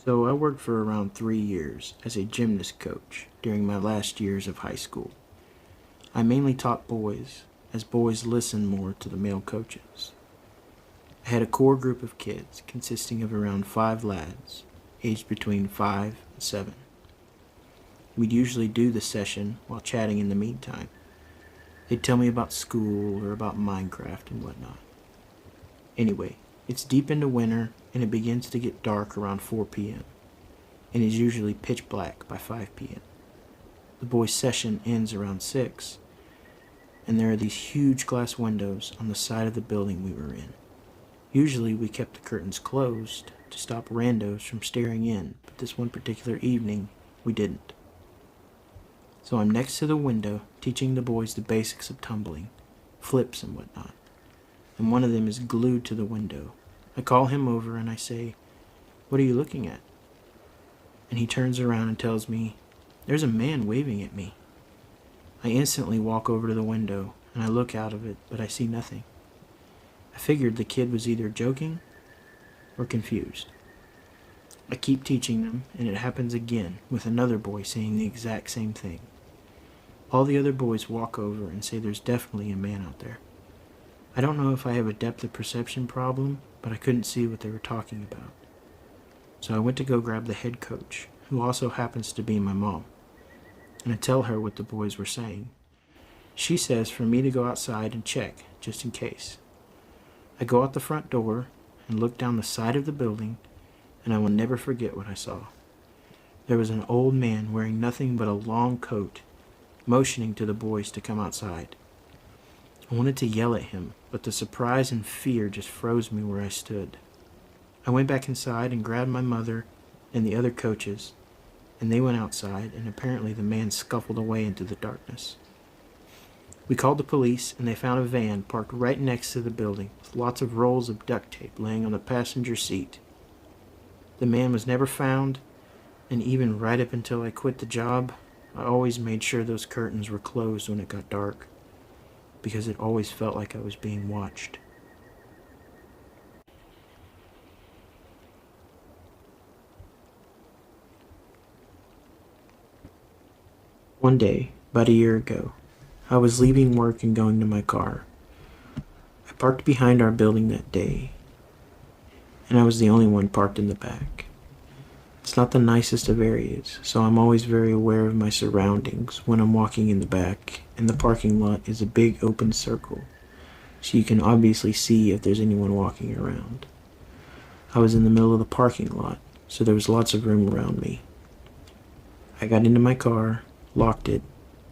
So I worked for around 3 years as a gymnast coach during my last years of high school. I mainly taught boys, as boys listen more to the male coaches. I had a core group of kids consisting of around 5 lads, aged between 5 and 7. We'd usually do the session while chatting in the meantime. They'd tell me about school or about Minecraft and whatnot. Anyway, it's deep into winter and it begins to get dark around 4 p.m. and is usually pitch black by 5 p.m. The boys' session ends around 6, and there are these huge glass windows on the side of the building we were in. Usually we kept the curtains closed to stop randos from staring in, but this one particular evening we didn't. So I'm next to the window teaching the boys the basics of tumbling, flips and whatnot, and one of them is glued to the window. I call him over and I say, "What are you looking at?" And he turns around and tells me, "There's a man waving at me." I instantly walk over to the window and I look out of it, but I see nothing. I figured the kid was either joking or confused. I keep teaching them, and it happens again with another boy saying the exact same thing. All the other boys walk over and say there's definitely a man out there. I don't know if I have a depth of perception problem, but I couldn't see what they were talking about. So I went to go grab the head coach, who also happens to be my mom, and I tell her what the boys were saying. She says for me to go outside and check, just in case. I go out the front door and look down the side of the building, and I will never forget what I saw. There was an old man wearing nothing but a long coat, motioning to the boys to come outside. I wanted to yell at him, but the surprise and fear just froze me where I stood. I went back inside and grabbed my mother and the other coaches, and they went outside, and apparently the man scuffled away into the darkness. We called the police, and they found a van parked right next to the building with lots of rolls of duct tape laying on the passenger seat. The man was never found, and even right up until I quit the job, I always made sure those curtains were closed when it got dark, because it always felt like I was being watched. One day, about a year ago, I was leaving work and going to my car. I parked behind our building that day, and I was the only one parked in the back. It's not the nicest of areas, so I'm always very aware of my surroundings when I'm walking in the back, and the parking lot is a big open circle, so you can obviously see if there's anyone walking around. I was in the middle of the parking lot, so there was lots of room around me. I got into my car, locked it,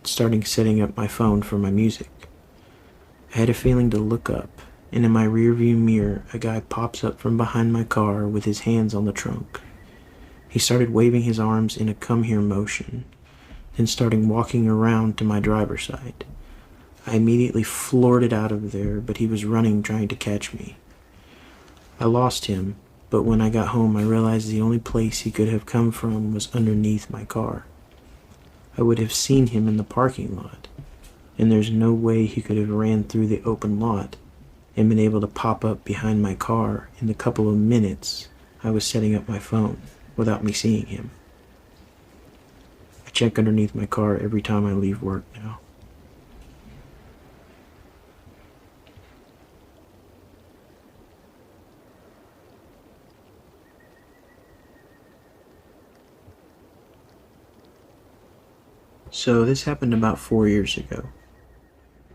starting setting up my phone for my music. I had a feeling to look up, and in my rearview mirror, a guy pops up from behind my car with his hands on the trunk. He started waving his arms in a come here motion, then starting walking around to my driver's side. I immediately floored it out of there, but he was running trying to catch me. I lost him, but when I got home I realized the only place he could have come from was underneath my car. I would have seen him in the parking lot, and there's no way he could have ran through the open lot and been able to pop up behind my car in the couple of minutes I was setting up my phone without me seeing him. I check underneath my car every time I leave work now. So this happened about 4 years ago.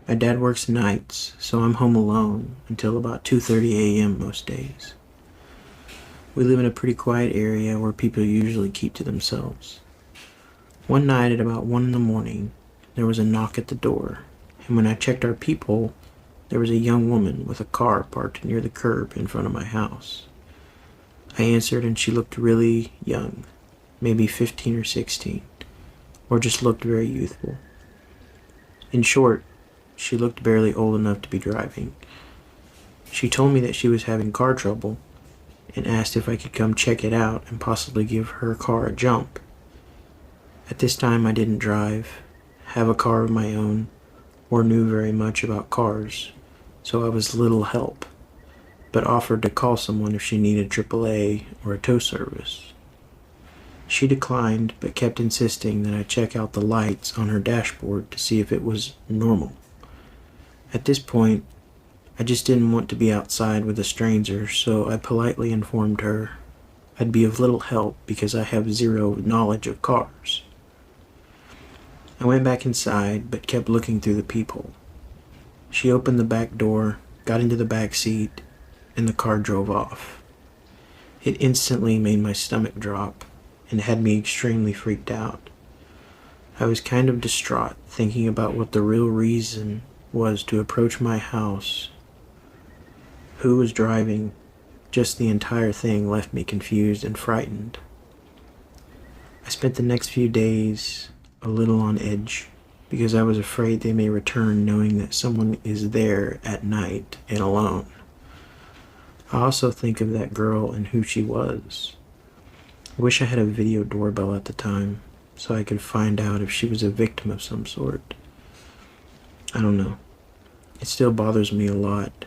My dad works nights, so I'm home alone until about 2:30 a.m. most days. We live in a pretty quiet area where people usually keep to themselves. One night at about 1 in the morning, there was a knock at the door, and when I checked our peephole, there was a young woman with a car parked near the curb in front of my house. I answered and she looked really young, maybe 15 or 16, or just looked very youthful. In short, she looked barely old enough to be driving. She told me that she was having car trouble and asked if I could come check it out and possibly give her car a jump. At this time I didn't drive, have a car of my own, or knew very much about cars, so I was little help, but offered to call someone if she needed AAA or a tow service. She declined, but kept insisting that I check out the lights on her dashboard to see if it was normal. At this point, I just didn't want to be outside with a stranger, so I politely informed her I'd be of little help because I have zero knowledge of cars. I went back inside, but kept looking through the peephole. She opened the back door, got into the back seat, and the car drove off. It instantly made my stomach drop and had me extremely freaked out. I was kind of distraught, thinking about what the real reason was to approach my house. Who was driving? Just the entire thing left me confused and frightened. I spent the next few days a little on edge because I was afraid they may return knowing that someone is there at night and alone. I also think of that girl and who she was. I wish I had a video doorbell at the time so I could find out if she was a victim of some sort. I don't know. It still bothers me a lot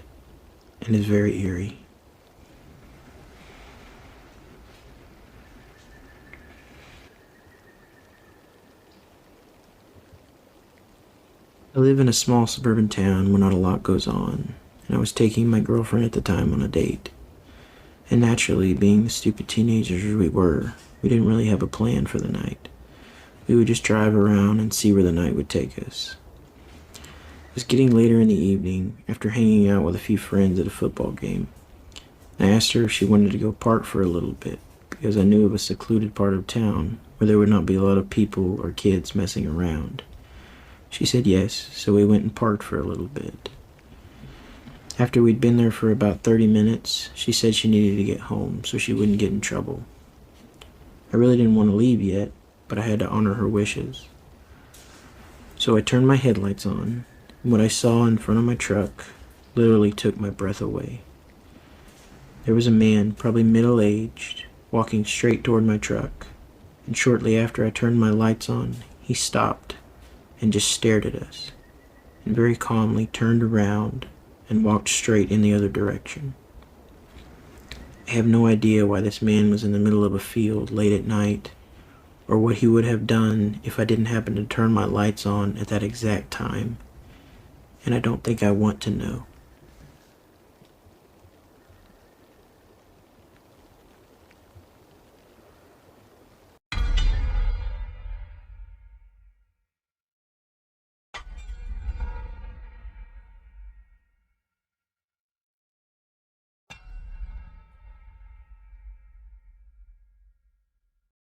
and is very eerie. I live in a small suburban town where not a lot goes on, and I was taking my girlfriend at the time on a date. And naturally, being the stupid teenagers we were, we didn't really have a plan for the night. We would just drive around and see where the night would take us. It was getting later in the evening, after hanging out with a few friends at a football game. I asked her if she wanted to go park for a little bit, because I knew it was a secluded part of town where there would not be a lot of people or kids messing around. She said yes, so we went and parked for a little bit. After we'd been there for about 30 minutes, she said she needed to get home so she wouldn't get in trouble. I really didn't want to leave yet, but I had to honor her wishes. So I turned my headlights on, and what I saw in front of my truck literally took my breath away. There was a man, probably middle-aged, walking straight toward my truck, and shortly after I turned my lights on, he stopped and just stared at us, and very calmly turned around and walked straight in the other direction. I have no idea why this man was in the middle of a field late at night, or what he would have done if I didn't happen to turn my lights on at that exact time, and I don't think I want to know.